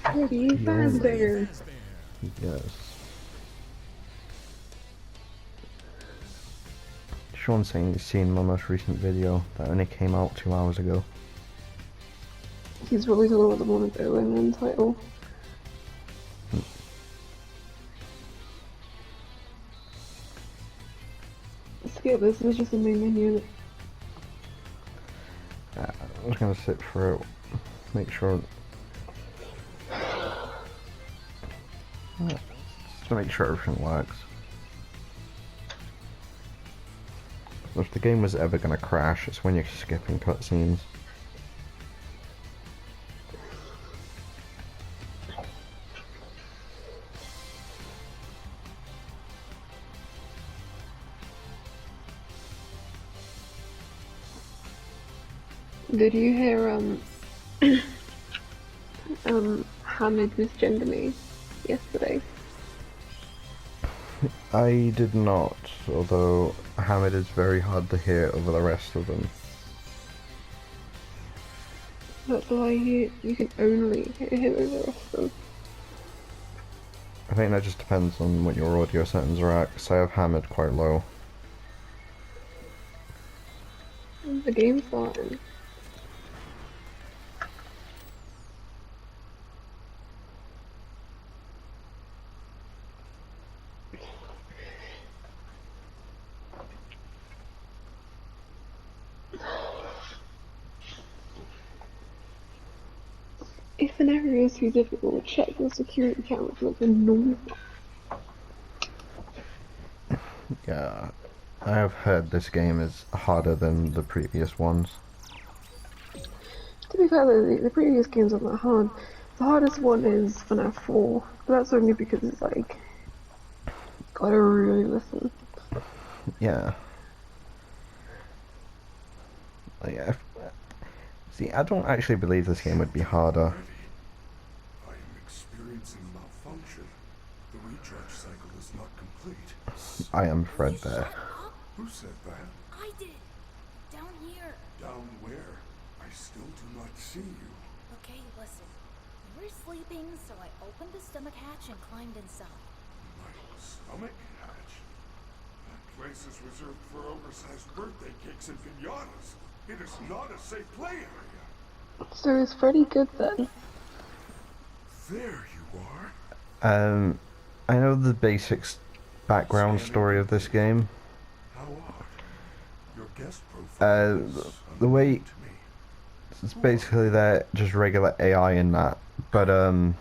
Pretty Fazbear. Yes. Sean's saying he's seen my most recent video that only came out 2 hours ago. He's really talking about the one with the ONN title. Skip this, is just a main menu. I was gonna sit for it, make sure. Just to make sure everything works. If the game was ever gonna crash, it's when you're skipping cutscenes. Did you hear Hamid misgender me yesterday? I did not, although Hamid is very hard to hear over the rest of them. That's why you can only hear him over the rest of them. I think that just depends on what your audio settings are at, because I have Hamid quite low. The game's fine. If an area is too difficult, check your security cameras like a normal. Yeah, I have heard this game is harder than the previous ones. To be fair though, the previous games aren't that hard. The hardest one is Fnaf 4, but that's only because it's like, gotta really listen. Yeah. See, I don't actually believe this game would be harder. I am experiencing malfunction. The recharge cycle is not complete. I am Fred there. Who said that? I did. Down here. Down where? I still do not see you. Okay, listen. You were sleeping, so I opened the stomach hatch and climbed inside. My stomach hatch? That place is reserved for oversized birthday cakes and piñatas. It is not a safe play area. So is Freddy good then? There you are. I know the basics background story of this game. How odd. Your guest profile The way to me. it's basically they're just regular AI in that, but I'm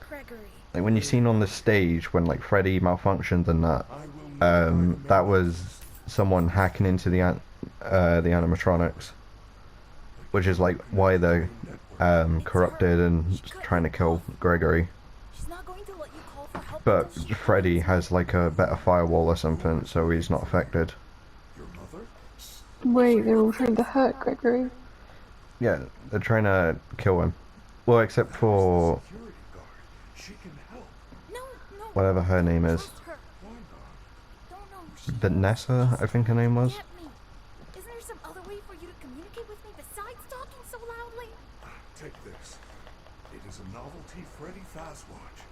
Gregory. like when you seen on the stage when like Freddy malfunctioned and that, I will never that was someone hacking into the animatronics, which is like why they're corrupted and trying to kill Gregory. She's not going to let you call for help. But until she- Freddy has like a better firewall or something, so he's not affected. Your mother? Wait, they're all trying to hurt Gregory. Yeah, they're trying to kill him. Well, except for Security guard. She can help. No. whatever her name is. Trust her. Why not? Don't know. Vanessa, I think her name was. Get me. Isn't there some other way for you to communicate with me besides talking so loudly? Take this. It is a novelty Freddy Fazwatch.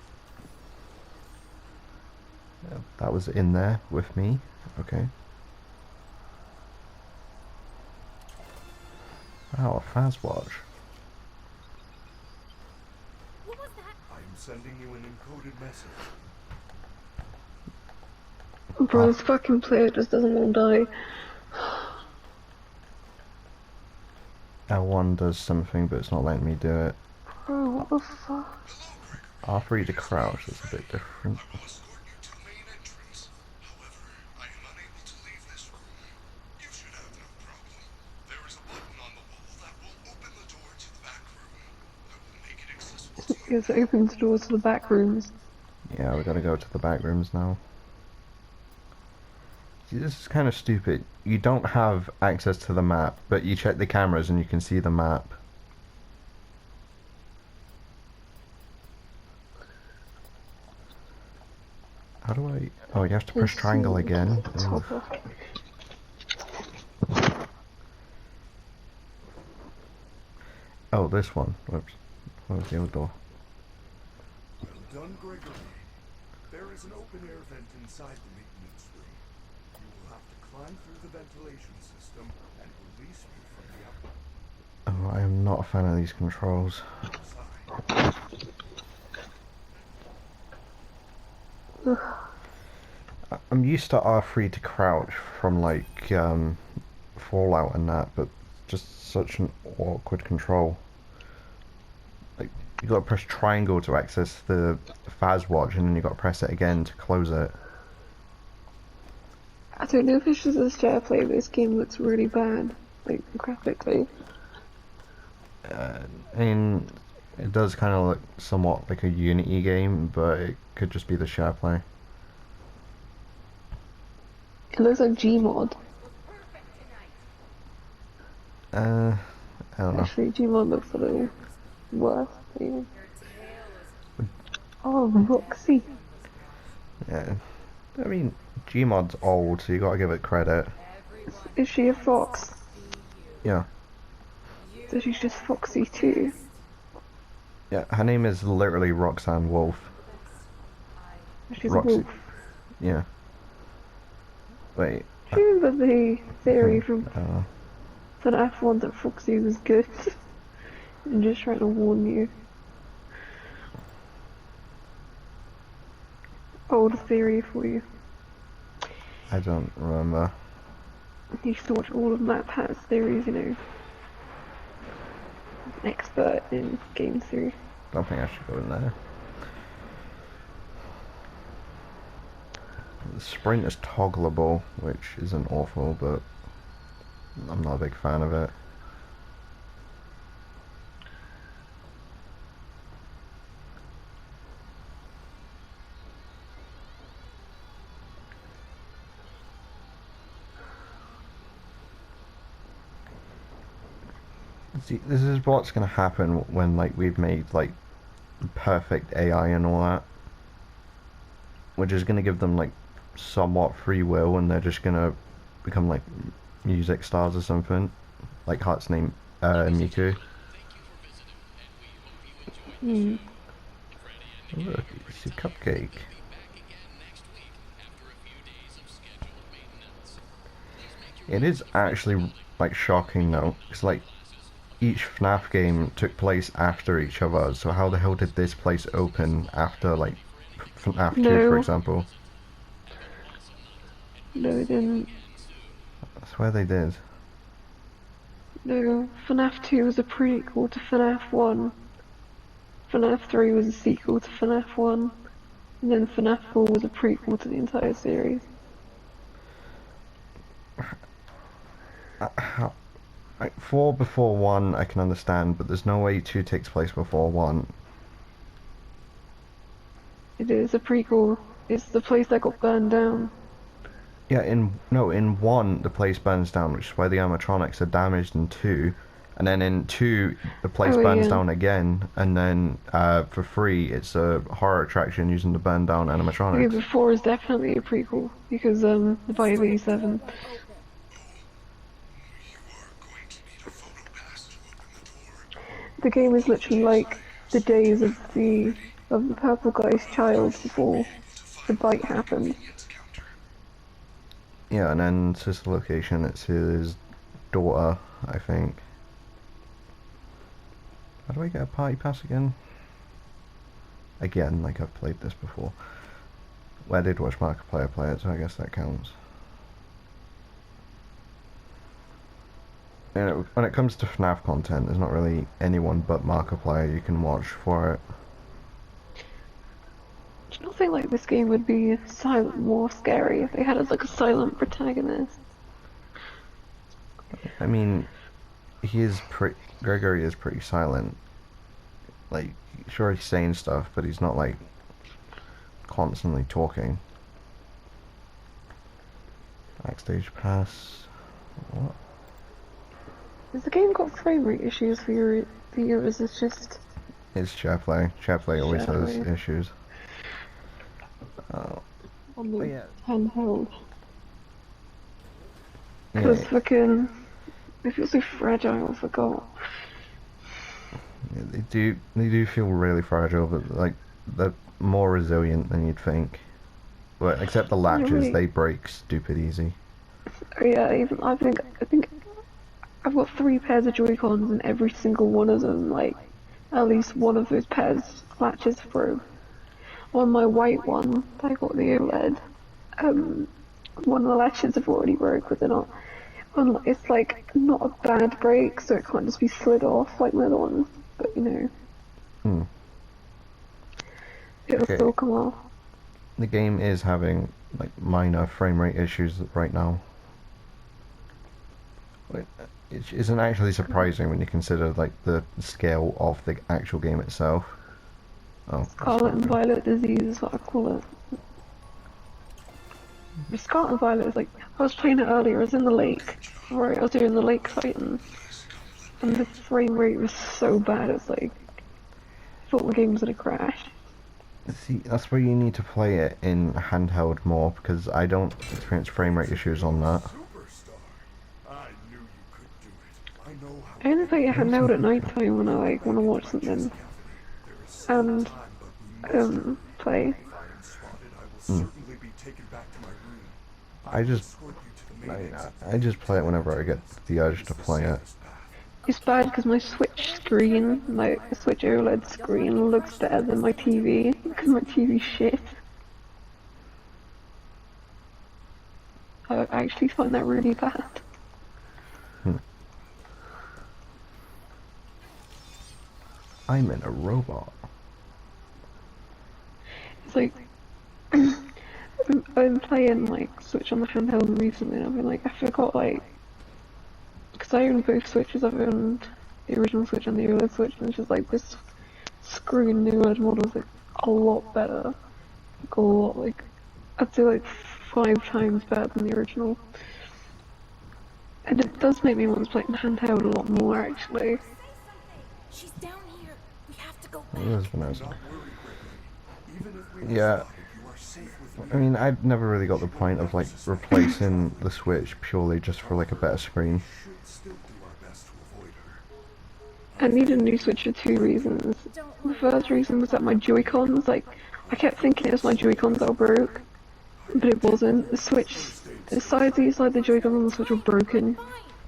Yeah, that was in there with me. Okay. Wow, a Fazwatch. What was that? I am sending you an encoded message. Bro, this fucking player just doesn't want to die. L1 does something, but it's not letting me do it. Bro, what the fuck? R3 to crouch is a bit different. I will escort you to the main entrance. However, I am unable to leave this room. You should have no problem. There is a button on the wall that will open the door to the back room. I will make it accessible to you. It opens doors to the back rooms. Yeah, we gotta go to the back rooms now. See, this is kind of stupid. You don't have access to the map, but you check the cameras and you can see the map. How do I... Oh, you have to push triangle again. Ugh. Oh, this one. Whoops. What was the other door? Well done, Gregory. There is an open-air vent inside the maintenance room. You will have to climb through the ventilation system and release me from the Oh, I am not a fan of these controls. outside. I'm used to R3 to crouch from like Fallout and that, but just such an awkward control. Like you gotta press triangle to access the Faz watch, and then you gotta press it again to close it. I don't know if it's just a share play, but this game looks really bad, like graphically. I mean, it does kind of look somewhat like a Unity game, but it could just be the share play. It looks like Gmod. I don't know. Actually, Gmod looks a little worse, maybe. Oh, Roxy. Yeah, I mean, Gmod's old, so you gotta give it credit. Is she a fox? Yeah, So she's just foxy too. yeah. Her name is literally Roxanne Wolf. She's Roxy. a wolf. Yeah. Wait. Do you remember the theory from Uh, Fnaf 1 that Foxy was good? I'm just trying to warn you. Old theory for you. I don't remember. You should watch all of Matt Pat's theories, you know. An expert in game theory. Don't think I should go in there. The sprint is toggleable, which isn't awful, but I'm not a big fan of it. See, this is what's gonna happen when like we've made like perfect AI and all that. We're just gonna give them like somewhat free will, and they're just gonna become like music stars or something, like Hatsune Miku. Look, it's a cupcake. It is actually like shocking though, because like each FNAF game took place after each other, so how the hell did this place open after like FNAF 2, for No. example? No, it didn't. I swear they did. No, FNAF 2 was a prequel to FNAF 1. FNAF 3 was a sequel to FNAF 1. And then FNAF 4 was a prequel to the entire series. How, like 4 before 1 I can understand, but there's no way 2 takes place before 1. It is a prequel. It's the place that got burned down. Yeah, in 1 the place burns down, which is why the animatronics are damaged in 2, and then in 2 the place Oh, burns yeah. down again, and then for 3 it's a horror attraction using the burned down Okay, animatronics. but 4 is definitely a prequel, because the Bio 7. You are going to need a photo pass to open the door. The game is literally like the days of the purple guy's child before the bite happened. Yeah, and then sister location, it's his daughter, I think. How do I get a party pass again? Again, like I've played this before. Well, I did watch Markiplier play it, so I guess that counts. You know, when it comes to FNAF content, there's not really anyone but Markiplier you can watch for it. Do you not think like this game would be more scary if they had like a silent protagonist? I mean, Gregory is pretty silent. Like, sure he's saying stuff, but he's not like constantly talking. Backstage pass. What? Has the game got frame rate issues for your viewers? It's just It's SharePlay. SharePlay always has SharePlay. issues. Oh, on the yeah. handheld. Yeah, Because fucking, I feel so fragile, I forgot. They do feel really fragile, but like they're more resilient than you'd think. But except the latches, Really? they break stupid easy. Oh yeah, even I think I've got 3 pairs of Joy-Cons and every single one of them, like, at least one of those pairs latches through. On my white one, I got the OLED, one of the latches have already broke, but they're not, it's like, not a bad break, so it can't just be slid off like my other ones, but you know, Hmm. it'll Okay. still come off. The game is having like minor frame rate issues right now. It isn't actually surprising when you consider like the scale of the actual game itself. Oh, that's Scarlet and fine. Violet disease is what I call it. The Scarlet and Violet is like, I was playing it earlier, I was in the lake, right, I was doing the lake fighting, and the frame rate was so bad, it's like, I thought the game was gonna crash. See, that's where you need to play it in handheld more, because I don't experience frame rate issues on that. Superstar. I knew you could do it. I know how. I only play it handheld at night time when I like want to watch something and play. If I am spotted, I will certainly be taken back to my room. I just, Escort you to the main exit. I just play it whenever I get the urge to play it. It's bad because my Switch screen, my Switch OLED screen, looks better than my TV because my TV's shit. I actually find that really bad. I'm in a robot. It's like I've been playing like Switch on the handheld recently, and I've been like, I forgot like, because I own both Switches. I've owned the original Switch and the OLED Switch, and it's just like this screen the OLED model is like a lot better, like a lot, like I'd say like 5 times better than the original. And it does make me want to play it in handheld a lot more actually. She's down here. We have to go It back. was nice. Not worry, Gregory. Even if we Yeah. are spotted, you are safe with I me. mean, I've never really got the point of like replacing the Switch purely just for like a better screen. Should still do our best to avoid her. I need a new Switch for 2 reasons. The first reason was that my Joy-Cons, like, I kept thinking it was my Joy-Cons that were broke, but it wasn't. The Switch, the sides inside the Joy-Cons on the Switch were broken,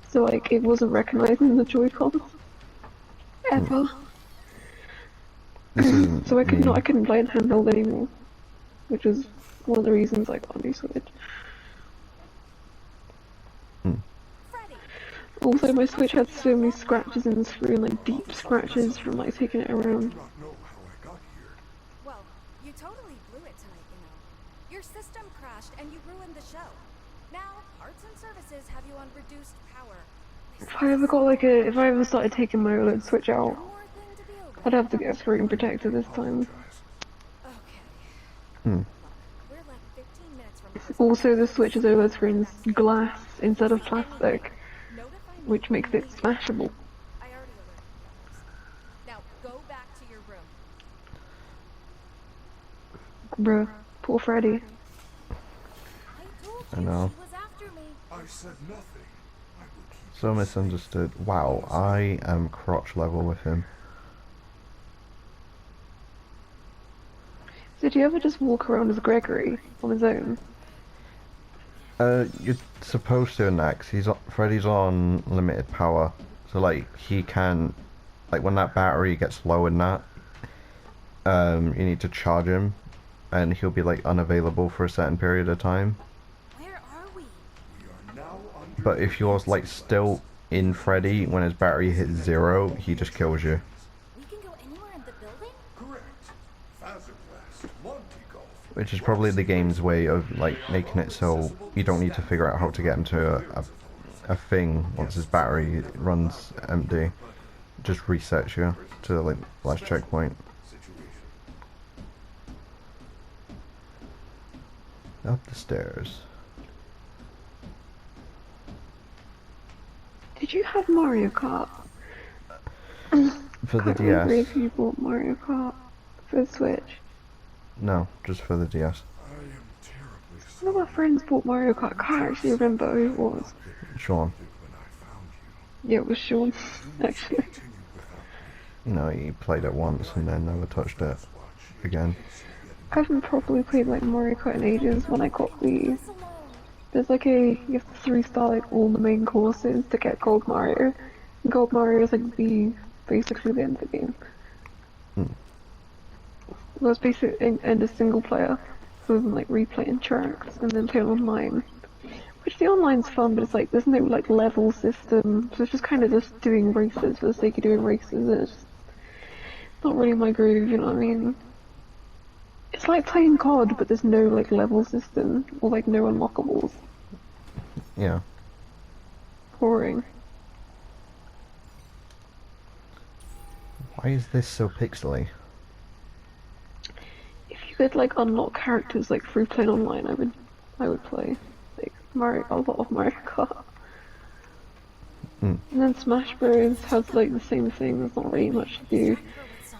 so like, it wasn't recognizing the Joy-Cons. Ever. This isn't So I me. couldn't play in handheld anymore, which was one of the reasons I got a new Switch. Freddy, Also, my Switch had so many scratches in the screen, like deep scratches from like taking it around. Do not know how I got here. Well, you totally blew it tonight, you know. Your system crashed and you ruined the show. Now, parts and services have you on reduced power. If I ever started taking my OLED Switch out, One more thing to deal with. I'd have to get a screen protector this time. Okay. Hmm. We're like 15 minutes from this. Also, the Switch's OLED screen's glass instead of plastic, Notify me which makes it smashable. I already alerted the others. Now, go back to your room. Bruh, poor Freddy. I told I you know. she was after me. I said nothing. I will keep So misunderstood. Wow, I am crotch level with him. Did you ever just walk around as Gregory on his own? You're supposed to next. Freddy's on limited power, so like he can, like when that battery gets low in that, you need to charge him, and he'll be like unavailable for a certain period of time. Where are we? We are now under But if you're like still in Freddy when his battery hits 0, he just kills you. We can go anywhere in the building? correct. Phasoclast, Monty Golf. Which is probably the game's way of like making it so you don't need to figure out how to get him to a thing once his battery runs empty. It just resets you to like last checkpoint. Situation. Up the stairs. Did you have Mario Kart? For the I can't remember DS. if you bought Mario Kart for the Switch. No, just for the DS. I am terribly One sorry of my friends bought Mario Kart. I can't actually remember who it was. Sean. when I found you. Yeah, it was Sean, actually. Continue without me. you know, he played it once and then never touched it again. I haven't properly played like Mario Kart in ages. When I got the, Us alone. there's like you have to 3-star like all the main courses to get Gold Mario. And Gold Mario is like basically the end of the game. Well, it's basically end of single player, so than like replaying tracks and then playing online. Which the online's fun, but it's like there's no like level system, so it's just kind of just doing races for the sake of doing races. And it's just not really my groove, you know what I mean? It's like playing COD, but there's no like level system or like no unlockables. Yeah. Boring. Why is this so pixely? If you could like unlock characters like through playing online, I would play like a lot of Mario Kart. And then Smash Bros has like the same thing. There's not really much to do.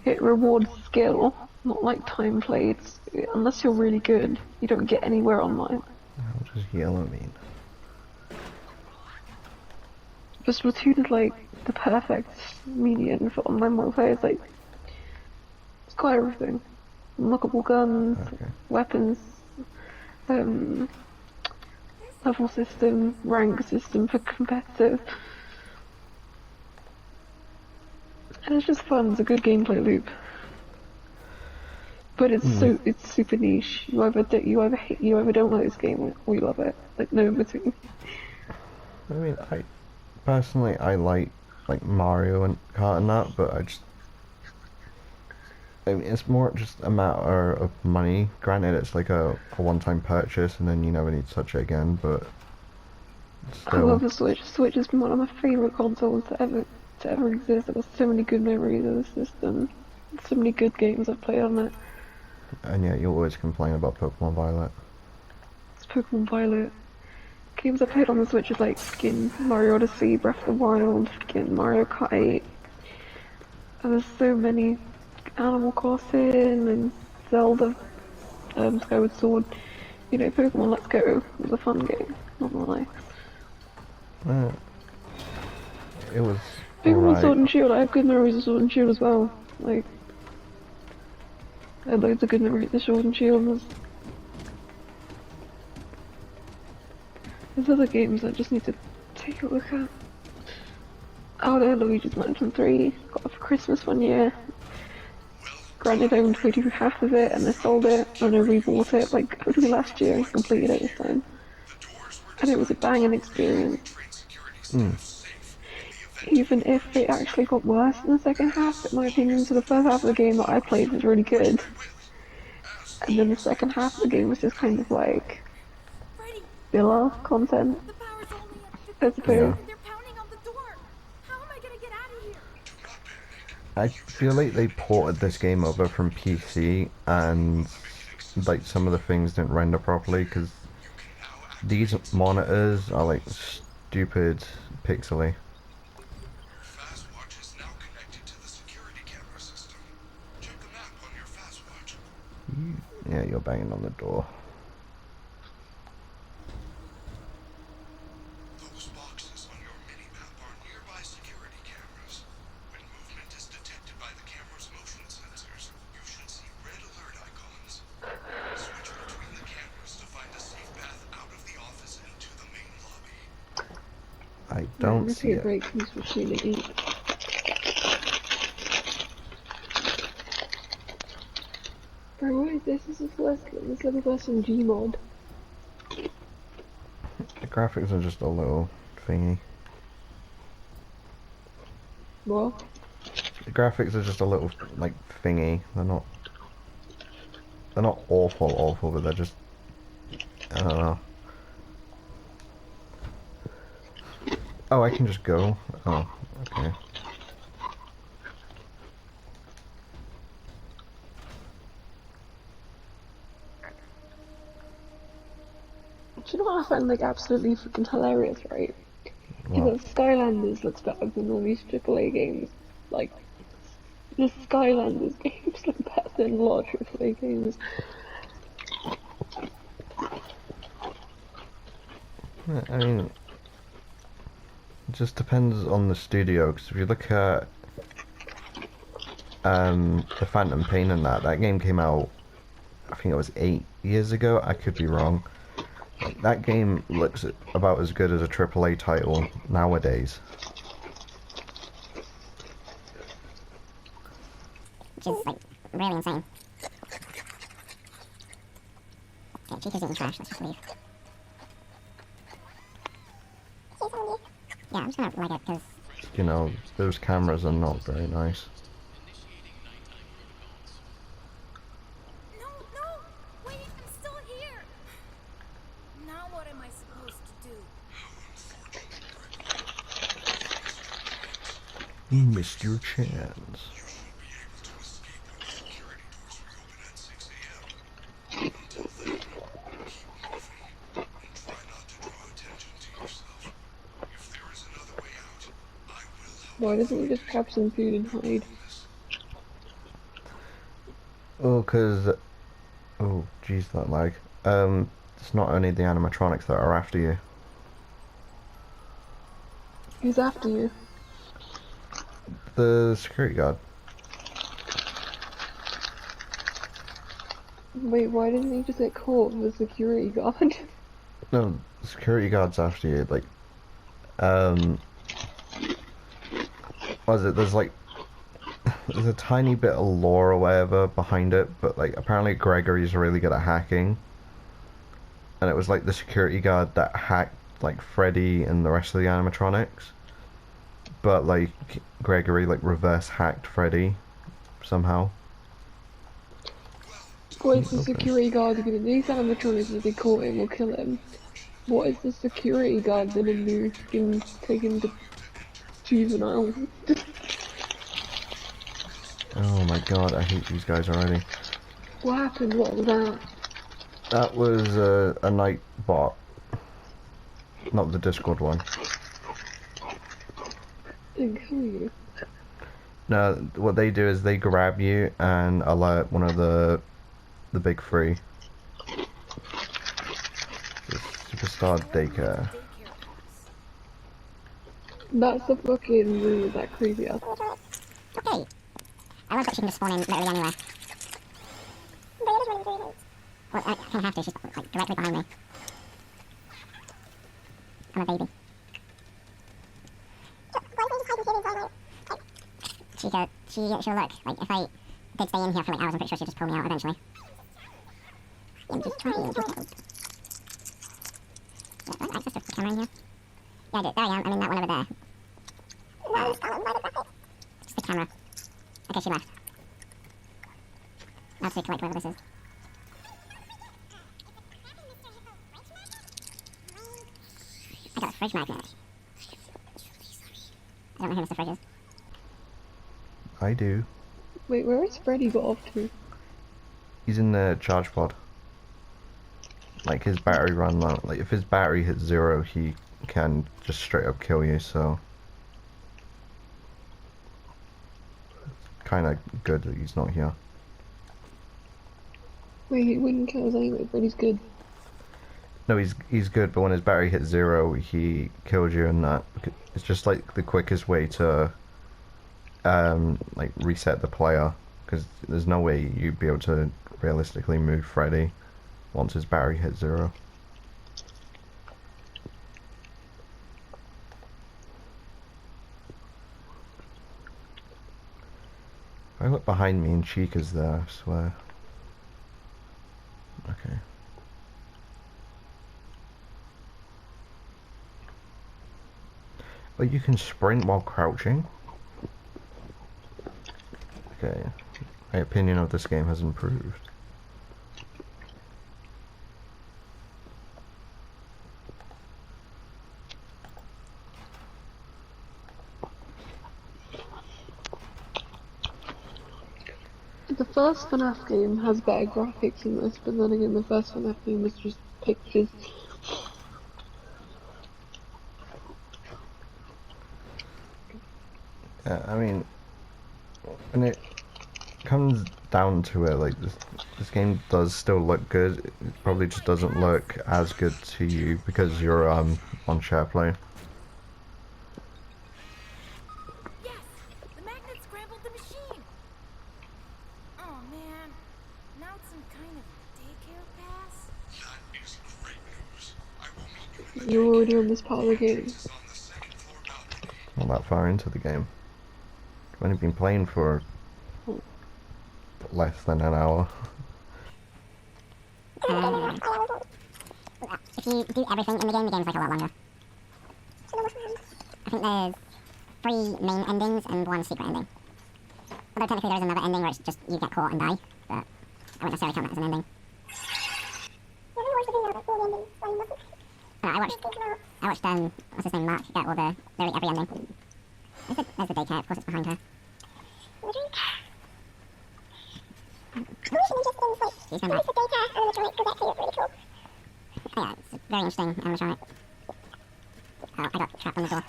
It rewards skill, not like time played. Unless you're really good, you don't get anywhere online. What does yellow mean? But Splatoon is like the perfect median for online multiplayer. It's like it's got everything: unlockable guns, Okay. weapons, level system, rank system for competitive. And it's just fun. It's a good gameplay loop. But it's it's super niche. You either don't like this game or you love it. Like no in between. I mean, I personally I like Mario and Kart and that, but I mean, it's more just a matter of money. Granted, it's like a one-time purchase, and then you never need to touch it again. But I love still, the Switch. Switch is one of my favorite consoles to ever exist. I've got so many good memories of the system. So many good games I've played on it. and yet you always complain about Pokemon Violet. It's Pokemon Violet. Games I played on the Switch is like fucking Mario Odyssey, Breath of the Wild, fucking Mario Kart 8. And there's so many. Animal Crossing and Zelda, Skyward Sword. You know, Pokemon Let's Go was a fun game, not gonna lie. It was Pokemon Sword alright. and Shield, I have good memories of Sword and Shield as well. Like, I had loads of good memories of Sword and Shield. There's other games I just need to take a look at. Oh, there, Luigi's Mansion 3. Got it for Christmas one year. Granted, I only played through half of it and I sold it and I rebought it like only last year and completed it this time. And it was a banging experience. Even if it actually got worse in the second half, in my opinion, so the first half of the game that I played was really good. And then the second half of the game was just kind of like Freddy, filler content, the power's only at I 50%. suppose. They're pounding on the door. How am I gonna get out of here? I feel like they ported this game over from PC, and like some of the things didn't render properly because these monitors are like stupid pixely. Fastwatch is now connected to the security camera system. Check the map on your Fastwatch. Yeah, you're banging on the door. Those boxes on your mini-map are nearby security cameras. When movement is detected by the camera's motion sensors, you should see red alert icons. Switch between the cameras to find a safe path out of the office and to the main lobby. I don't This see is a it. great piece of shit to eat. Bro, what is this? This is level less than Gmod. The graphics are just a little thingy. What? The graphics are just a little like thingy. They're not awful, but they're just, I don't know. Oh, I can just go. Oh, okay. Do you know what I find like absolutely freaking hilarious, right? Is What? that Skylanders looks better than all these AAA games. Like, the Skylanders games look better than a lot of AAA games. I mean, it just depends on the studio. Because if you look at the Phantom Pain and that game came out, I think it was 8 years ago. I could be wrong. That game looks about as good as a AAA title nowadays. Which is, like, really insane. Okay, Chica's eating trash, let's just leave. Yeah, I'm just gonna like it, because... You know, those cameras are not very nice. No, no! Wait, I'm still here! Now what am I supposed to do? You missed your chance. Why doesn't he just grab some food and hide? Oh, cause... Oh, jeez, that lag. It's not only the animatronics that are after you. Who's after you? The security guard. Wait, why didn't he just get caught with the security guard? No, the security guard's after you, like... What is it? There's like... There's a tiny bit of lore or whatever behind it, but like apparently Gregory's really good at hacking. And it was like the security guard that hacked like Freddy and the rest of the animatronics. But like Gregory like reverse hacked Freddy somehow. What is the security guard gonna do? These animatronics, if they caught him or kill him, what is the security guard gonna do? Take him to juvenile? Oh my god, I hate these guys already. What happened? What was that? That was a night bot. Not the Discord one. Didn't kill you. No, what they do is they grab you and alert one of the big three. The Superstar Daycare. That's the fucking room with that creepy ass. Okay. I love that she can just spawn in literally anywhere. Well, I kind of have to, she's like directly behind me. I'm a baby. She'll look, like if I did stay in here for like hours, I'm pretty sure she'll just pull me out eventually. Yeah, I'm just trying to get out. Yeah, do I have access to the camera in here? Yeah, I do. There I am. I'm in that one over there. Just the camera. Okay, she left. Now to collect whoever this is. I got a fridge magnet. I don't know who Mr. Fridge is. I do. Wait, where has Freddy got off to? He's in the charge pod. Like his battery ran low. Like if his battery hits 0, he can just straight up kill you. So kind of good that he's not here. Wait, he wouldn't kill us anyway, Freddy's good. No, he's good, but when his battery hits 0, he kills you, and that it's just like the quickest way to like reset the player, because there's no way you'd be able to realistically move Freddy once his battery hits 0. If I look behind me and Chica's there, I swear. Okay. But you can sprint while crouching? Okay. My opinion of this game has improved. The first Fnaf game has better graphics than this, but then again the first Fnaf game was just pictures. Yeah, I mean, when it comes down to it, like this game does still look good. It probably just doesn't look as good to you because you're on SharePlay. Yes! The magnet scrambled the machine! You're already on this part of the game. Not that far into the game. I've only been playing for less than an hour. If you do everything in the game's like a lot longer. I think there's 3 main endings and 1 secret ending. Although technically there's another ending where it's just you get caught and die, but I wouldn't necessarily count that as an ending. I watched what's his name, Mark, get all literally every ending. There's the daycare, of course it's behind her. She's going back. Oh yeah, it's very interesting animatronic. Oh, I got trapped on the door.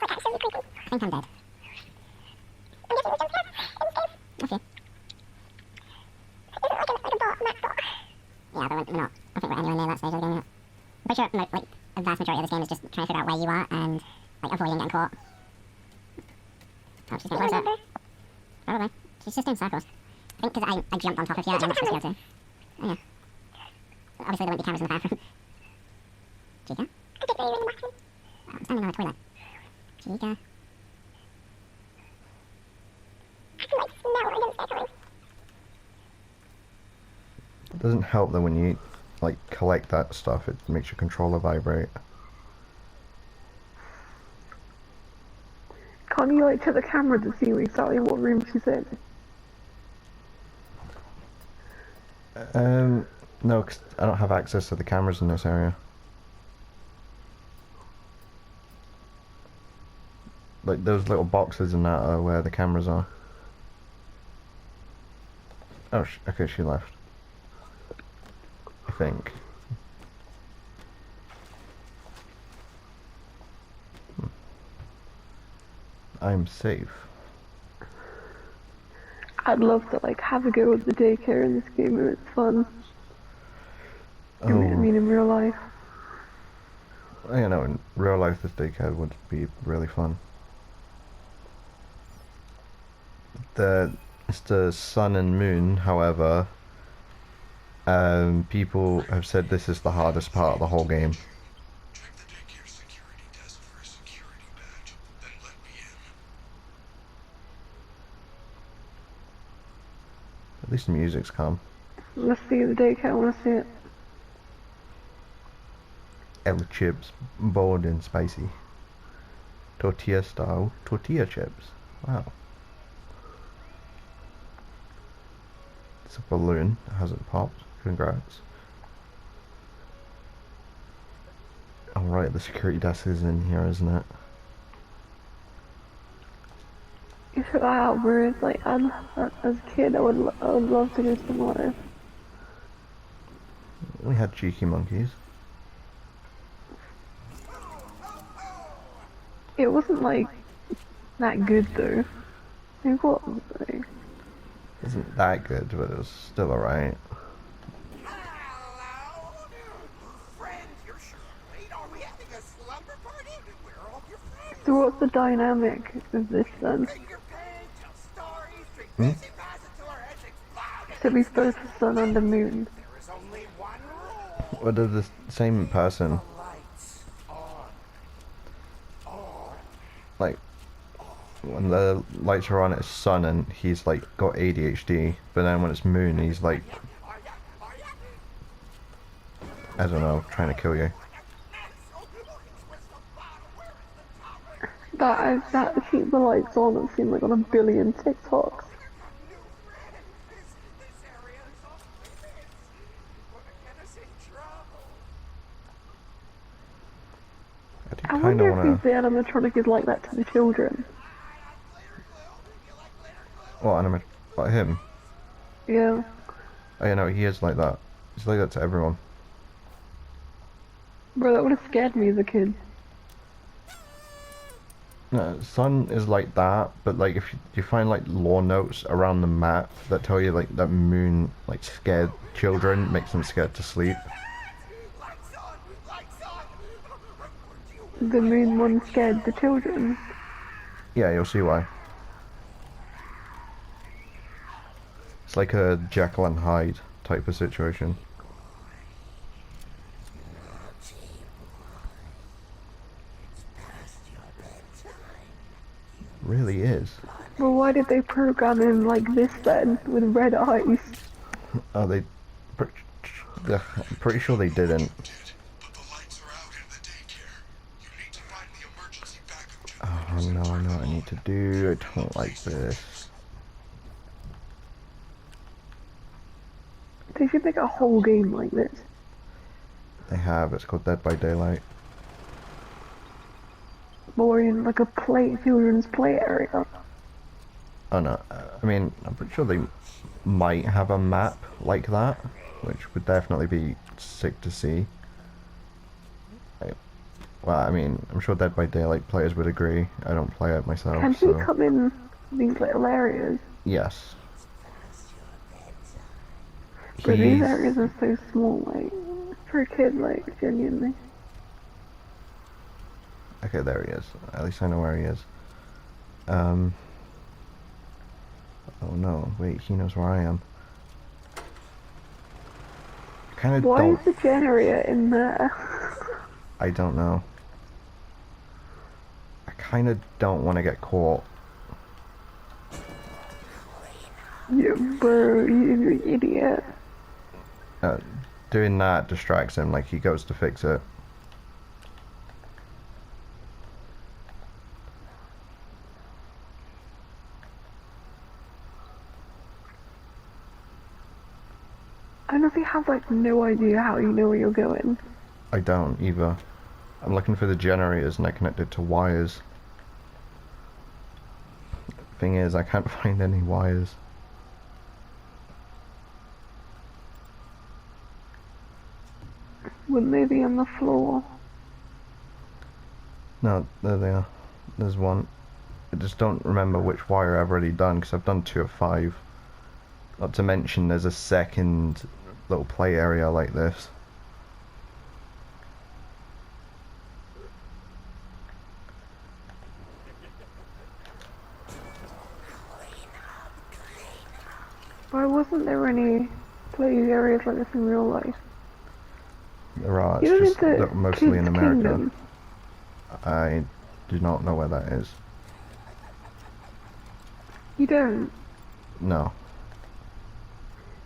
I think I'm dead. Okay. Yeah, but we're not. I think we're anywhere near that stage of the game yet. I'm pretty sure, like, a vast majority of this game is just trying to figure out where you are and, like, avoiding getting caught. Oh, she's getting closer. Probably. She's just doing circles. I think because I jumped on top of you and I'm not supposed to go to. Oh, yeah. Obviously there won't be cameras in the bathroom. Chica? Oh, I'm standing on a toilet. Chica. It doesn't help that when you like collect that stuff, it makes your controller vibrate. Can't you like check the camera to see exactly what room she's in? No, 'cause I don't have access to the cameras in this area. Like those little boxes and that are where the cameras are. Oh, okay, she left. I think. I'm safe. I'd love to like have a go at the daycare in this game and it's fun. I mean in real life. You know, in real life this daycare would be really fun. It's the sun and moon, however, people have said this is the hardest part of the whole game. Check the daycare security desk for a security badge, then let me in. At least the music's calm. Let's see the daycare, I wanna see it. El chips, bold and spicy. Tortilla style tortilla chips. Wow. It's a balloon. It hasn't popped. Congrats. Alright, the security desk is in here, isn't it? You took that out, bro. Like, as a kid, I would love to do something like this. We had cheeky monkeys. It wasn't like that good though. Like, what was it? Isn't that good, but it was still alright. Hello? Friend, you're sure late. Are we having a slumber party? Where are all your friends? So what's the dynamic of this then? Bring your pen, tell stories, drink Pepsi, pass it to our heads, explode. So we both the sun and the moon. There is only one rule. Well, they're the same person. Lights on. Like, when the lights are on, it's sun and he's like got ADHD, but then when it's moon, he's like, I don't know, trying to kill you. That keep the lights on and seem like on a billion TikToks. This area is off limits. You're gonna get us in trouble. I do I kind wonder of if want the to. animatronic is like that to the children. What anime? Like him? Yeah. Oh, yeah, no, he is like that. He's like that to everyone. Bro, that would have scared me as a kid. No, sun is like that, but like if you find like lore notes around the map that tell you like that moon like scared children, makes them scared to sleep. Lights on! Lights on! The moon one scared the children. Yeah, you'll see why. It's like a Jekyll and Hyde type of situation. really is. Well, why did they program him like this then, with red eyes? Oh, I'm pretty sure they didn't. But the lights are out in the daycare. You need to find the emergency backup Oh generators. no, I know what I need to do. I don't like this. They should make a whole game like this. They have. It's called Dead by Daylight. Or in like a children's play area. Oh no, I mean, I'm pretty sure they might have a map like that, which would definitely be sick to see. Well, I mean, I'm sure Dead by Daylight players would agree. I don't play it myself, Can he so... come in these little areas? Yes. But these He's... areas are so small, like, for a kid, like, genuinely. Okay, there he is. At least I know where he is. Oh no, wait, he knows where I am. Kind of Why don't... is the generator in there? I don't know. I kind of don't want to get caught. Yeah, bro, you're an idiot. Doing that distracts him, like he goes to fix it. I honestly have like no idea how you know where you're going. I don't either. I'm looking for the generators and I connect it to wires. Thing is, I can't find any wires. Wouldn't they be on the floor? No, there they are. There's one. I just don't remember which wire I've already done because I've done 2 of 5. Not to mention there's a second little play area like this. Why wasn't there any play areas like this in real life? There are, You know, it's just the they're mostly in Kids America. Kingdom? I do not know where that is. You don't? No.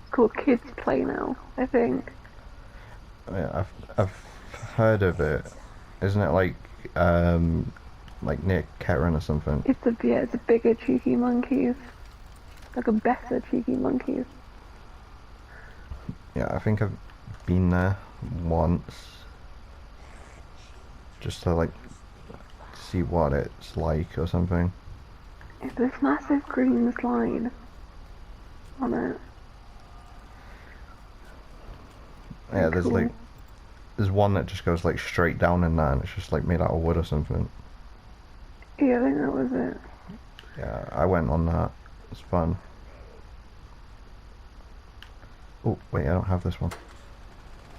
It's called Kids Play now, I think. I've heard of it. Isn't it like near Kettering or something? It's a bigger Cheeky Monkeys. Like a better Cheeky Monkeys. Yeah, I think I've been there once. Just to like see what it's like or something. It's this massive green slide on it. Yeah, there's Cool. like there's one that just goes like straight down in that and it's just like made out of wood or something. Yeah, I think that was it. Yeah, I went on that. It's fun. Oh, wait, I don't have this one.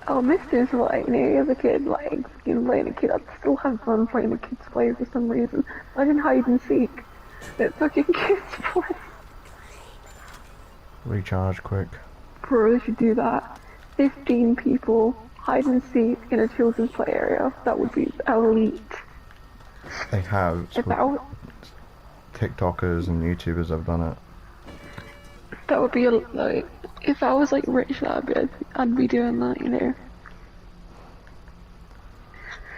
Oh, this is like, as a kid, like, playing a kid, I'd still have fun playing a kid's play for some reason. I didn't hide and seek. That fucking kid's play. Recharge quick. Bro, they should do that. 15 people, hide and seek in a children's play area. That would be elite. They have. If that, TikTokers and YouTubers have done it. that would be, like, if I was, like, rich, I'd be doing that, you know.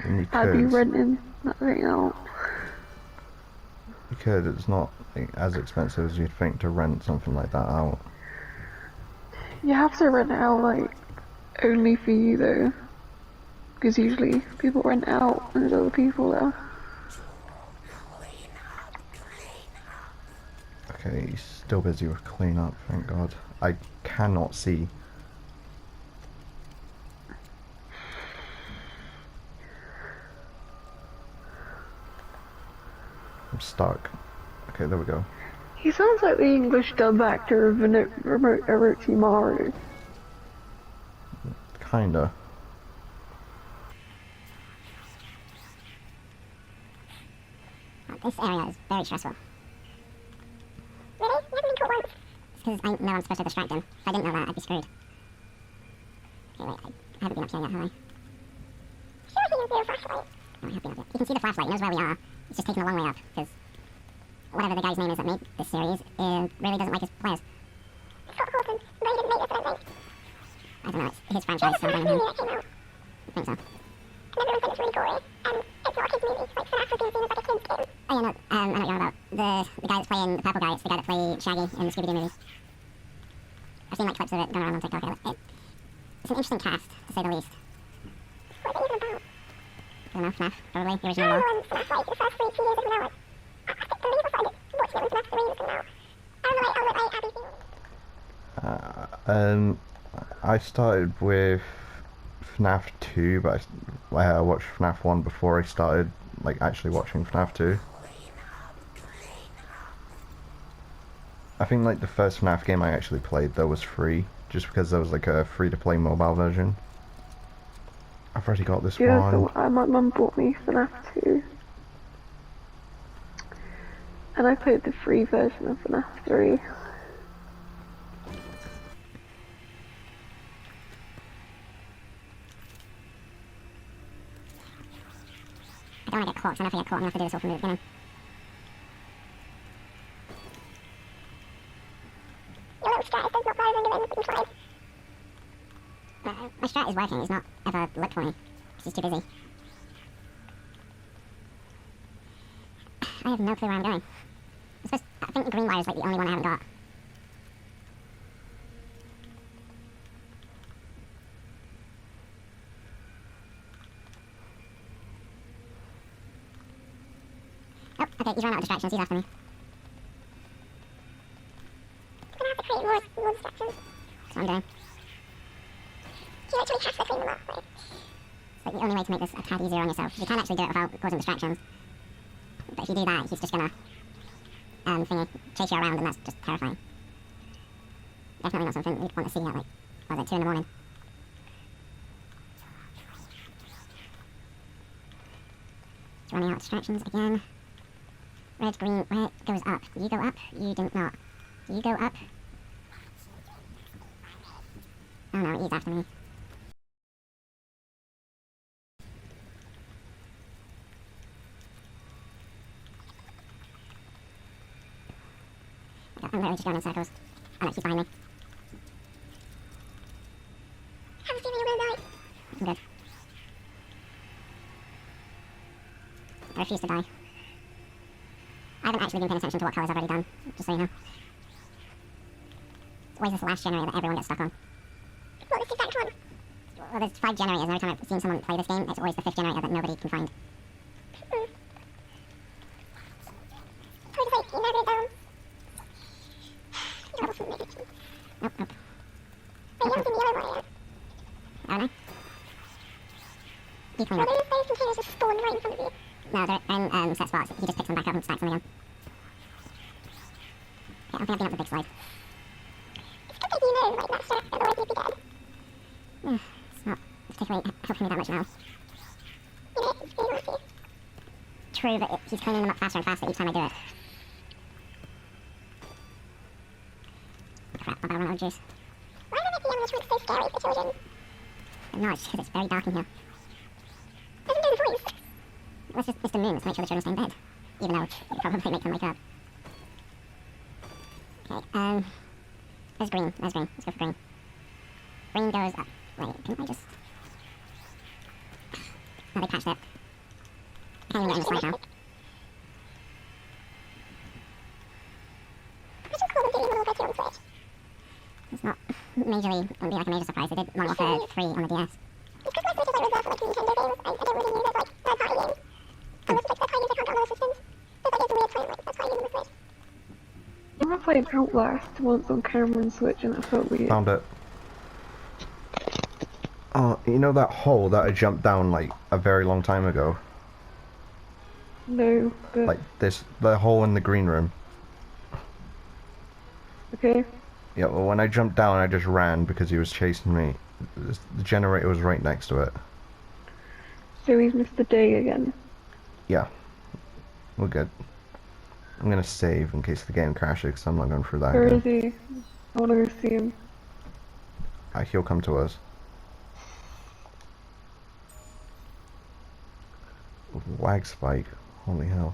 And you I'd be could. renting that thing out. You could. It's not like, as expensive as you'd think to rent something like that out. You have to rent it out, like, only for you, though. Because usually people rent out and there's other people there. Okay, he's still busy with cleanup, thank God. I cannot see. I'm stuck. Okay, there we go. He sounds like the English dub actor of Remote Orochimaru. Kinda. This area is very stressful. Really? You haven't been caught once? It's because I know I'm supposed to distract him. If I didn't know that, I'd be screwed. Okay, wait, I haven't been up here yet, have I? Sure, he can see the flashlight. No, I have been up here. He can see the flashlight, he knows where we are. It's just taking a long way up, because whatever the guy's name is that made this series, really doesn't like his players. Scott Hawkins, but he didn't make this, I don't think. I don't know, it's his franchise, so I'm blaming him. I think so. And everyone said it's really gory, and it's not a kid's movie, like Fnaf was being seen as like a kid's game. Oh yeah, no, I know what you're on about. The guy that's playing the purple guy, it's the guy that played Shaggy in the Scooby-Doo movies. I've seen like clips of it going around on TikTok. It's an interesting cast, to say the least. What is it even about? I don't know, Fnaf, probably, the original one. Fnaf, like, the first 3 years of Noah. I believe I started watching it when Fnaf 3 was coming out. I was like, Abby. I started with FNAF 2, but I watched FNAF 1 before I started, like, actually watching FNAF 2. I think, like, the first FNAF game I actually played, though, was free, just because there was, like, a free-to-play mobile version. I've already got this Yeah, one. so my mum bought me FNAF 2. And I played the free version of FNAF 3. I don't want to get caught, so I know if I get caught, I'm going to have to do this all from the beginning. Your little strat does not fire when you're in the slide. My strat is working, it's not ever looked for me, because he's too busy. I have no clue where I'm going. I think the green wire is like the only one I haven't got. Oh, okay, he's run out of distractions, he's after me. I'm gonna have to create more distractions. That's what I'm doing. You literally have to clean them up, right? It's like the only way to make this a tad easier on yourself. You can actually do it without causing distractions. But if you do that, he's just gonna chase you around, and that's just terrifying. Definitely not something you'd want to see at, like, what is it, 2 in the morning. It's running out of distractions again. Red, green, red goes up. You go up, you do not. You go up. Oh no, he's after me. I'm literally just going in circles. Oh no, he's behind me. I have a feeling you're gonna die. I'm good. I refuse to die. I haven't actually been paying attention to what colours I've already done, just so you know. It's always this last generator that everyone gets stuck on. What, this exact one? Well, there's 5 generators, and every time I've seen someone play this game, it's always the 5th generator that nobody can find. Nope, nope. Wait, you haven't seen the yellow one yet? Haven't I? You clean up. Well, those containers just spawn right in front of you. No, they're in set spots. He just picks them back up and stacks them again. Okay, I think I've been up the big slide. It's good that you know, like, that stuff, otherwise you'd be dead. It's not particularly helping me that much now. You know, it's really nasty. True, but he's cleaning them up faster and faster each time I do it. Crap, I've run out of juice. Why do they make the animatronics so scary for children? No, it's because it's very dark in here. Doesn't do the voice. Well, it's the moon, let's make sure the children stay in bed. Even though it probably make them wake up. Okay, there's green, there's green. Let's go for green. Green goes up. Wait, can I just... No, they patched it. I can't even get in the slide now. It's not majorly, it wouldn't be like a major surprise. They did Modern Warfare 3 on the DS. It's because my Switch is like reserved for like Nintendo games. I don't really use it like third-party games. On the Switch, that's why I use it on other systems. So it's like it's a weird kind of like, that's why I use it on the Switch. I remember playing Outlast once on camera and Switch, and it felt weird. Found it. Oh, you know that hole that I jumped down, like, a very long time ago? No, but... Like, the hole in the green room. Okay. Yeah, well, when I jumped down, I just ran because he was chasing me. The generator was right next to it. So he's missed the day again. Yeah. We're good. I'm gonna save in case the game crashes, because I'm not going through that Where again. is he? I wanna go see him. He'll come to us. Wag spike. Holy hell.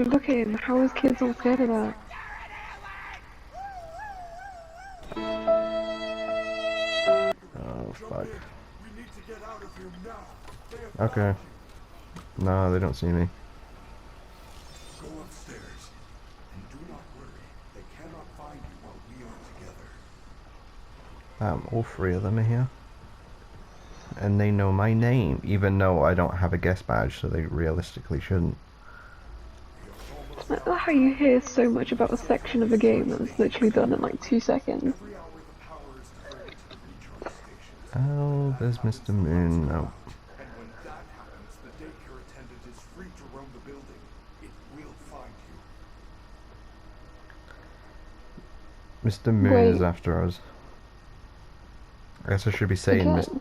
look at him. How is kids all scared of that? Oh fuck. We need to get out of here now. They have Okay. No, they don't see me. Go upstairs. And do not worry. They cannot find you while we are together. All three of them are here. And they know my name, even though I don't have a guest badge, so they realistically shouldn't. I love how you hear so much about a section of a game that's literally done in like 2 seconds. Every hour the power is diverted to the recharge station. Oh, there's Mr. Moon. No. And when that happens, the daycare attendant is free to roam the building. It will find you. Mr. Moon is Wait. after us. I guess I should be saying Again?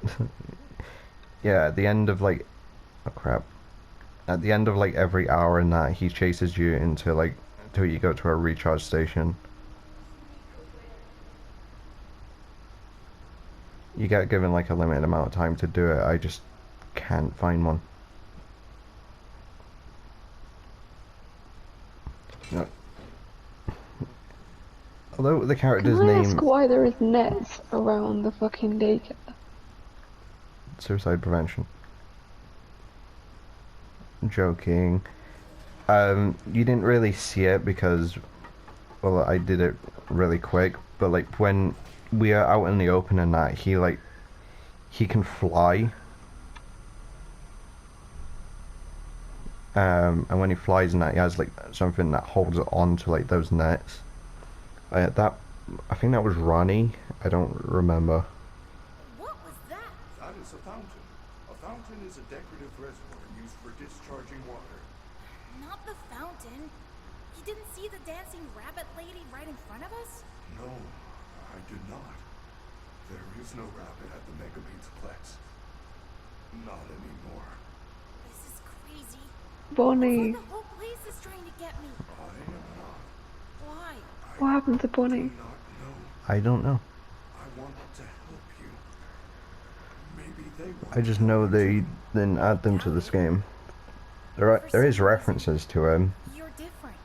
Yeah, at the end of like... Oh crap. At the end of like every hour in that, he chases you into like... Till you go to a recharge station. You get given like a limited amount of time to do it, I just can't find one. No. Although the character's Can I name... ask why there is nets around the fucking daycare? Suicide prevention. Joking. You didn't really see it because, well, I did it really quick, but like when we are out in the open and that, he can fly. And when he flies in that, he has like something that holds it on to like those nets. I think that was Ronnie. I don't remember. What was that? That is a fountain. A fountain is a decorative reservoir used for discharging water. Not the fountain. You didn't see the dancing rabbit lady right in front of us? No, I did not. There is no rabbit at the Mega Pizzaplex. Not anymore. This is crazy. Bonnie. The whole place is trying to get me. I am not. Why? What happened to Bonnie? Not know. I don't know. I want to help you. Maybe they want I just know they didn't add them to this game. There is references to him. You're different.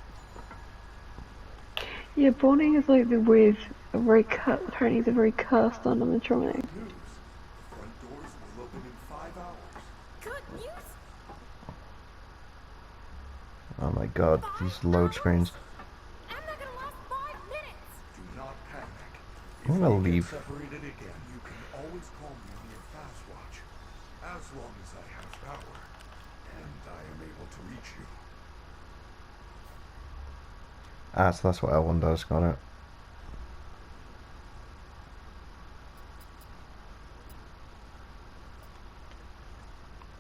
Yeah, Bonnie is like the weird, apparently he's a very cursed animatronic. news. The front doors will open in 5 hours. Good news? Oh my god, these load screens. I'm not gonna last 5 minutes. Do not panic. I'm gonna If we leave. get separated again, you can always call me on your fast watch. As long as I have power. And I am able to reach you. Ah, so that's what L1 does, got it.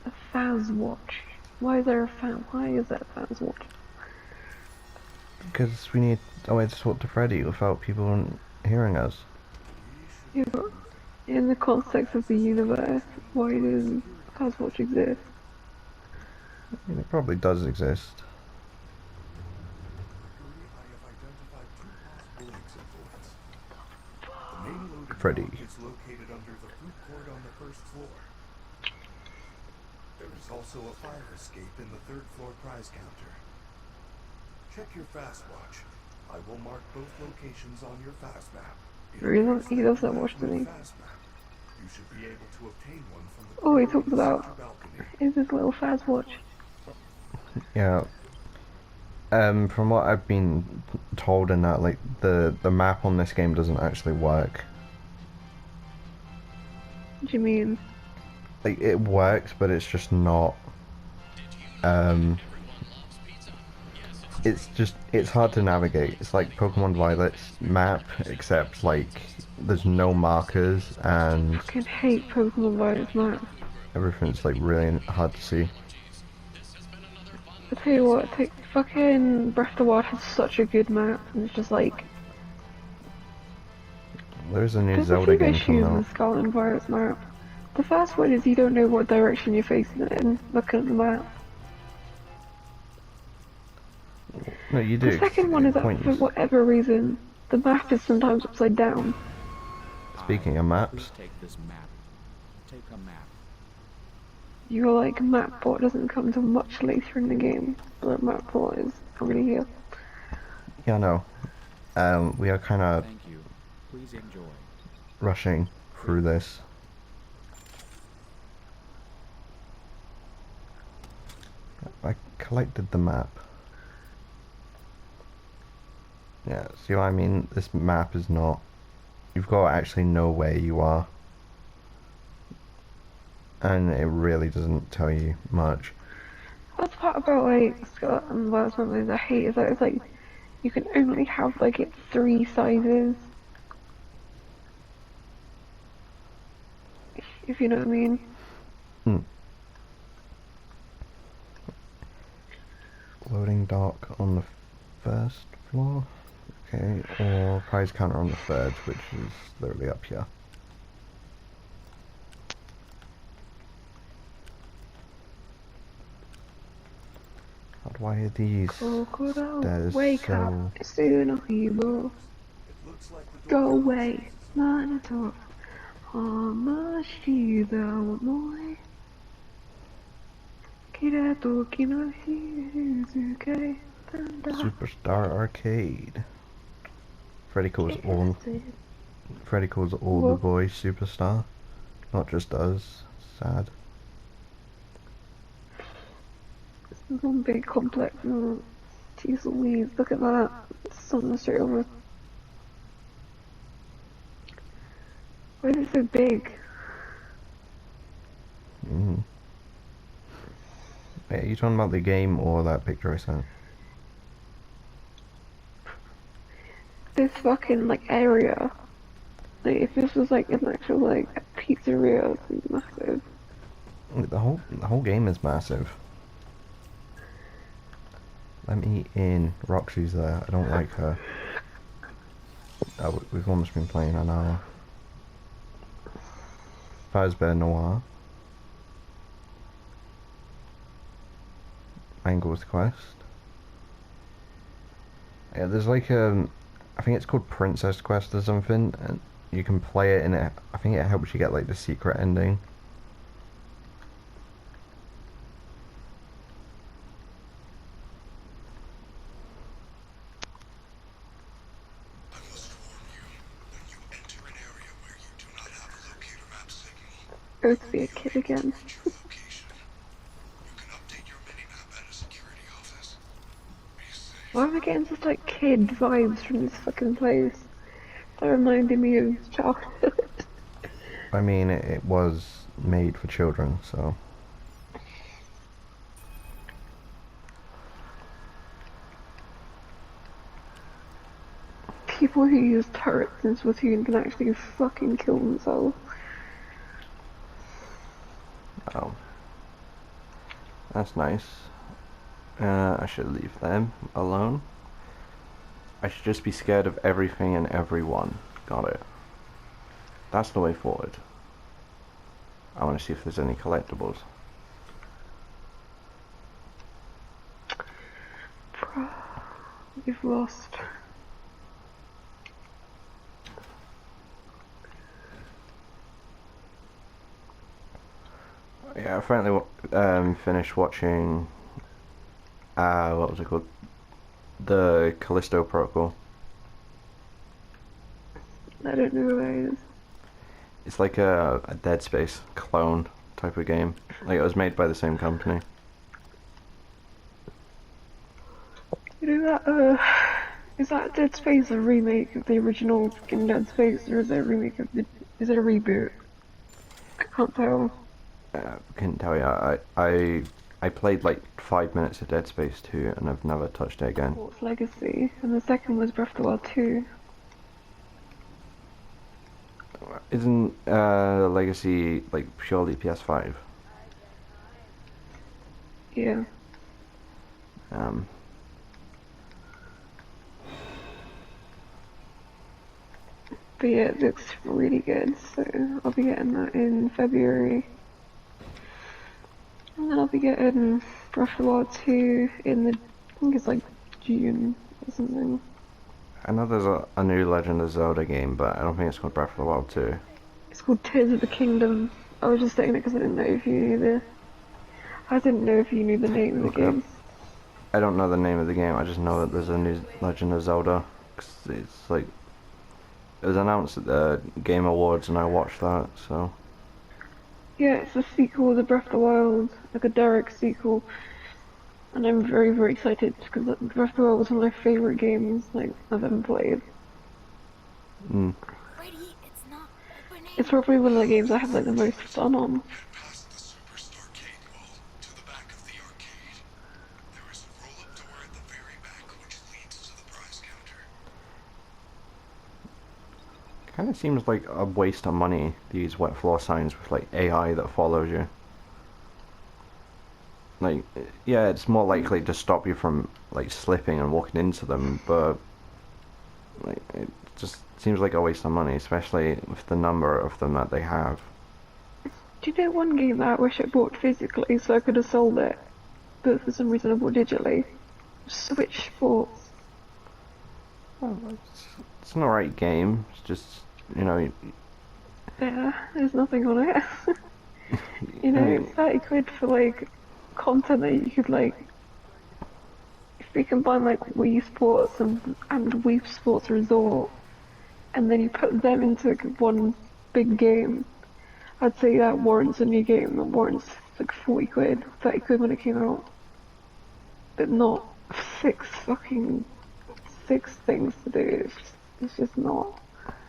A Faz watch. Why is there a Faz? Why is there a Faz watch? Because we need a way to talk to Freddy without people hearing us. Yeah, but in the context of the universe, why does Faz watch exist? I mean, it probably does exist. I have identified 2 possible exit points. The main loading Freddy. dock is located under the food court on the 1st floor. There is also a fire escape in the 3rd floor prize counter. Check your fast watch. I will mark both locations on your fast map. He does that watch to me. Fast map. You should be able to obtain one from the Oh, he corner of talks the about center balcony. is this little Faz watch. Yeah. From what I've been told in that, like, the map on this game doesn't actually work. What do you mean? Like, it works, but it's just not, it's hard to navigate. It's like Pokemon Violet's map, except, like, there's no markers, and I fucking hate Pokemon Violet's map. everything's, like, really hard to see. I tell you what, fucking Breath of the Wild has such a good map, and it's just like, There's a new there's a Zelda few game issues coming out. with Scarlet and Violet's map. The first one is you don't know what direction you're facing it in, looking at the map. No, you do. The second one is that for Pointless. whatever reason, the map is sometimes upside down. Speaking of maps, Please take this map. Take a map. your like map bot doesn't come until much later in the game. But map bot is already here. Yeah, no. We are kind of Thank you. Please enjoy. rushing through this. I collected the map. Yeah, see what I mean? This map is not... You've got to actually know where you are. And it really doesn't tell you much. What's part about like Scott and Wales movies I hate is that it's like you can only have like it 3 sizes. If you know what I mean. Hmm. Loading dock on the 1st floor. Okay, or prize counter on the 3rd, which is literally up here. How do I hear these Crocodile, stairs wake so... up, it's soon a hero. It looks like the Go door away, Minotaur. Hamashida moi. Kirato kinoshi suzuke. Superstar Arcade. Freddy calls all the What? boys superstar, not just us. Sad. It's one big complex. Jeez Louise, look at that. Something straight over. Why is it so big? Mm. Wait, are you talking about the game or that picture I sent? This fucking like area. Like if this was like an actual like pizzeria, it's massive. The whole game is massive. Let me in. Roxy's there. I don't like her. Oh, we've almost been playing an hour. Fazbear Noir. Angle's Quest. Yeah, there's like I think it's called Princess Quest or something, and you can play it and I think it helps you get like the secret ending. I must warn you, when you enter an area where you do not have a locator map signal, Go to be a kid again. reach your location. You can update your minimap at a security office. Be safe. Why am I getting such like kid vibes from this fucking place? That reminded me of childhood. I mean, it was made for children, so... People who use turrets in Splatoon can actually fucking kill themselves. Oh. That's nice. I should leave them alone. I should just be scared of everything and everyone. Got it. That's the way forward. I want to see if there's any collectibles. You've lost. Yeah, I finally finished watching, what was it called? The Callisto Protocol. I don't know who that is. It's like a Dead Space clone type of game. Like, it was made by the same company. You know that, is that Dead Space a remake of the original fucking Dead Space, or is it a remake of the, is it a reboot? I can't tell. Couldn't tell you. I played like 5 minutes of Dead Space 2 and I've never touched it again. What's Legacy? And the second was Breath of the Wild 2. Isn't Legacy like purely PS5? Yeah. But yeah, it looks really good, so I'll be getting that in February. And then I'll be getting Breath of the Wild 2 in the, I think it's like June or something. I know there's a new Legend of Zelda game, but I don't think it's called Breath of the Wild 2. It's called Tears of the Kingdom. I was just saying it because I didn't know if you knew this. I didn't know if you knew the name of the Look it up. game. I don't know the name of the game. I just know that there's a new Legend of Zelda. 'Cause it's like it was announced at the Game Awards, and I watched that. So Yeah, it's a sequel to Breath of the Wild, like a direct sequel. And I'm very, very excited because Breath of the Wild was one of my favourite games like I've ever played. mm. Freddy, it's not opening. It's probably one of the games I have like the most fun on. Head past the Super Starcade wall to the back of the arcade. There is a roll-up door at the very back which leads to the prize counter. Kind of seems like a waste of money. These wet floor signs with like AI that follows you. Like, yeah, it's more likely to stop you from like slipping and walking into them, but like it just seems like a waste of money, especially with the number of them that they have. Do you know one game that I wish I bought physically so I could have sold it, but for some reason I bought digitally? Switch Sports. Well, it's an alright game. It's just, you know, Yeah, there's nothing on it. You know, 30 quid for like content that you could like, if we combine like Wii Sports and Wii Sports Resort, and then you put them into like one big game, I'd say that warrants a new game. That warrants like 40 quid, 30 quid when it came out, but not six things to do. It's just not.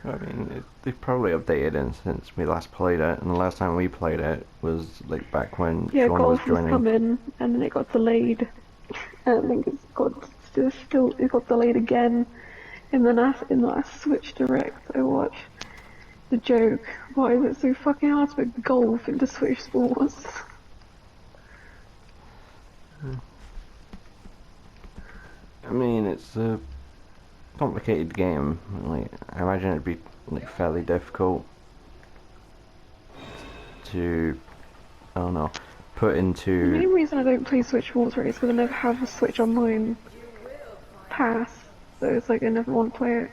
I mean, they've probably updated it since we last played it, and the last time we played it was like back when Yeah, Sean was golf was joining. coming, and then it got delayed. And I think it got delayed again. In the last Switch Direct I watched, the joke, why is it so fucking hard to put golf into Switch Sports? I mean, it's a complicated game. Like, I imagine it'd be like fairly difficult to, I don't know, put The into. main reason I don't play Switch Sports right is because I never have a Switch Online pass, so it's like I never want to play it.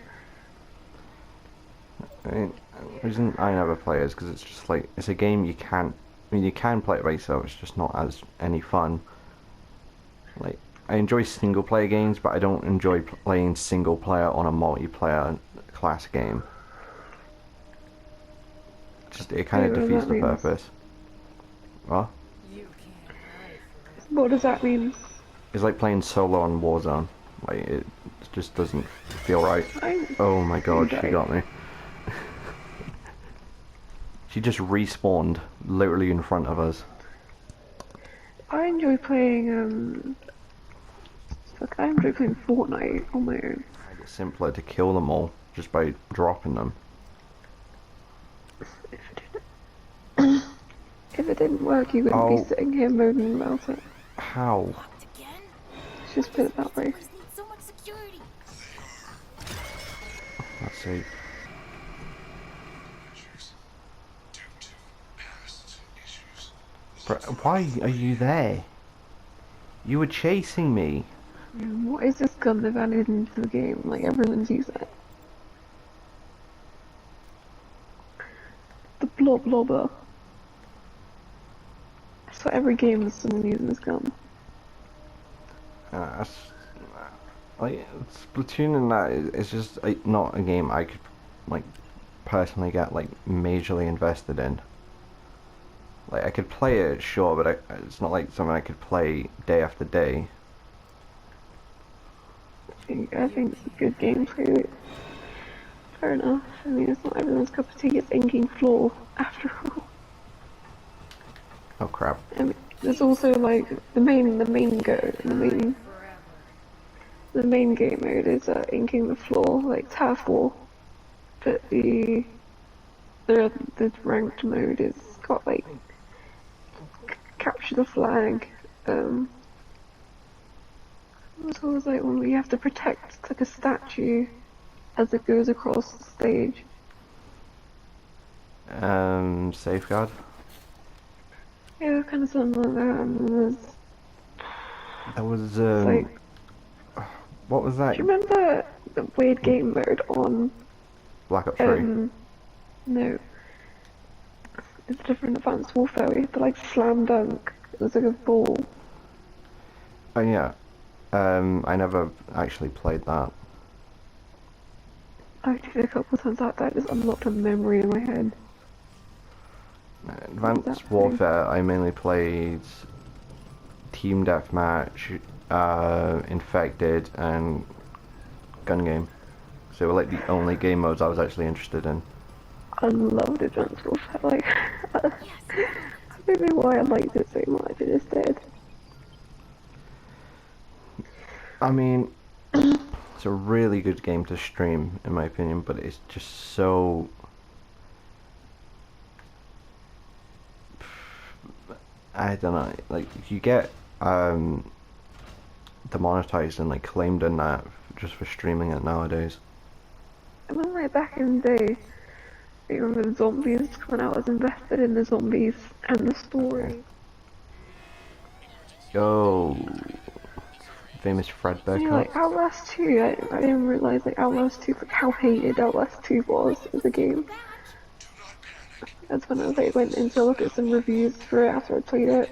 I mean, the reason I never play is because it's just like it's a game you can't. I mean, you can play it by yourself. It's just not as any fun. Like, I enjoy single player games, but I don't enjoy playing single player on a multiplayer class game. Just it kind of Yeah, defeats that the means- purpose. What? What does that mean? It's like playing solo on Warzone. Like, it just doesn't feel right. Oh my god, she Okay. got me. She just respawned literally in front of us. I enjoy playing I enjoy playing Fortnite on my own. Made it simpler to kill them all just by dropping them. If it didn't work, you wouldn't Oh. be sitting here moaning about it. How? Locked again? Let's just put it that way. Doors need so much security. Let's see. Measures due to past issues. Why are you there? You were chasing me. What is this gun they've added into the game? Like, everyone's using it. The blob lobber. So every game has someone using this gun. Like Splatoon and that is just not a game I could like personally get like majorly invested in. Like I could play it, sure, but it's not like something I could play day after day. I think it's a good gameplay. Fair enough. I mean, it's not everyone's cup of tea. It's inking floor, after all. Oh crap! I mean, there's also like the main game mode is inking the floor, like turf war. But the ranked mode is got like capture the flag. It's always like when you have to protect like a statue as it goes across the stage. Safeguard. Yeah, kind of something like that. And there's That was like, what was that? do you remember the weird game mode on Black Ops 3. no, it's a different Advanced Warfare. We had to like slam dunk It was like a ball. Oh yeah. I never actually played that. I did a couple of times that just unlocked a memory in my head. Advanced Exactly. Warfare, I mainly played Team Deathmatch, Infected, and Gun Game. So they were like the only game modes I was actually interested in. I loved Advanced Warfare. Like, I don't know why I liked it so much. I just did. I mean, it's a really good game to stream, in my opinion, but it's just so... I don't know, like, you get demonetized and like claimed in that just for streaming it nowadays. I remember like back in the day, I remember the zombies coming out. I was invested in the zombies and the story. Yo, famous Fred You know, Bearcut. like Outlast 2, I didn't realise like Outlast 2, like how hated Outlast 2 was as a game. That's when I was like went in to look at some reviews for it after I played it.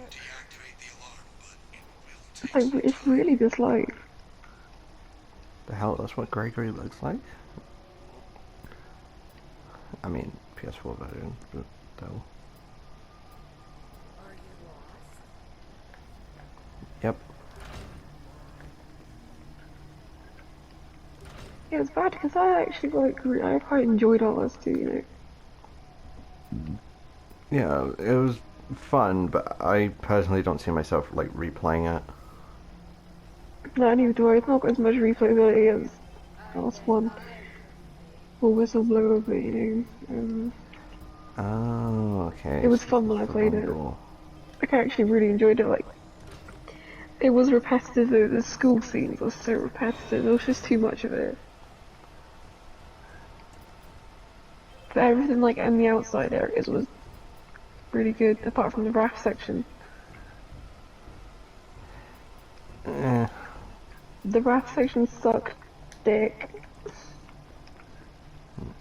It's like it's really disliked. The hell, that's what Gregory looks like? I mean, PS4 version, but still. Yep. Yeah, it's bad because I actually I quite enjoyed Outlast 2, you know. Yeah, it was fun, but I personally don't see myself like replaying it. No, neither do I. It's not got as much replayability as Outlast 1 or Whistleblower, but you know, Oh, okay. it was fun when I The played wrong it. door. Like, I actually really enjoyed it. Like, it was repetitive. The school scenes were so repetitive. There was just too much of it. But everything like in the outside areas was really good, apart from the raft section. Eh, The raft section sucked dick.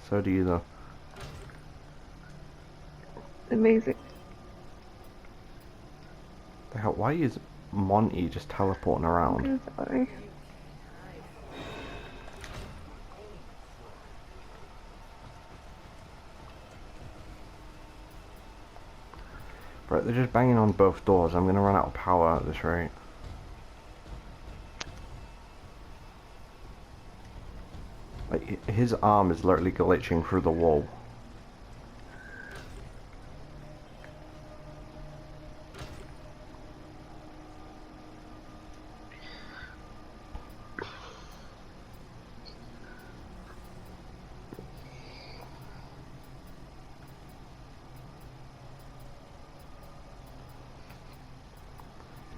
so do you though. Amazing. The hell, why is Monty just teleporting around? I'm gonna die. Right, they're just banging on both doors. I'm gonna run out of power at this rate. Like, his arm is literally glitching through the wall.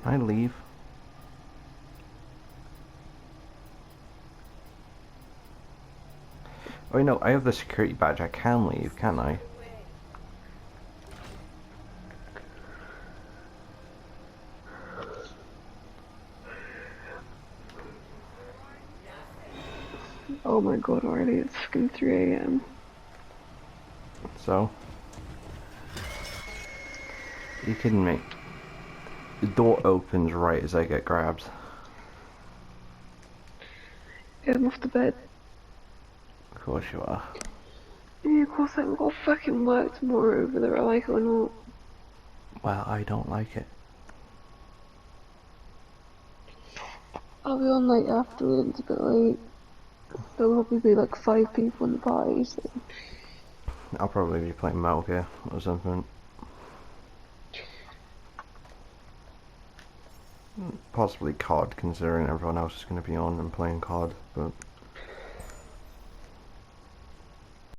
Can I leave? Oh no, I have the security badge. I can leave, can't I? Oh my god, already it's fucking 3 AM. So? You kidding me? The door opens right as I get grabbed. Yeah, I'm off to bed. Of course you are. Yeah, of course I've got fucking work tomorrow, whether I like it or not. Well, I don't like it. I'll be on late afterwards, but like, there'll probably be like 5 people in the party, so. I'll probably be playing Metal Gear or something. Possibly COD, considering everyone else is going to be on and playing COD, but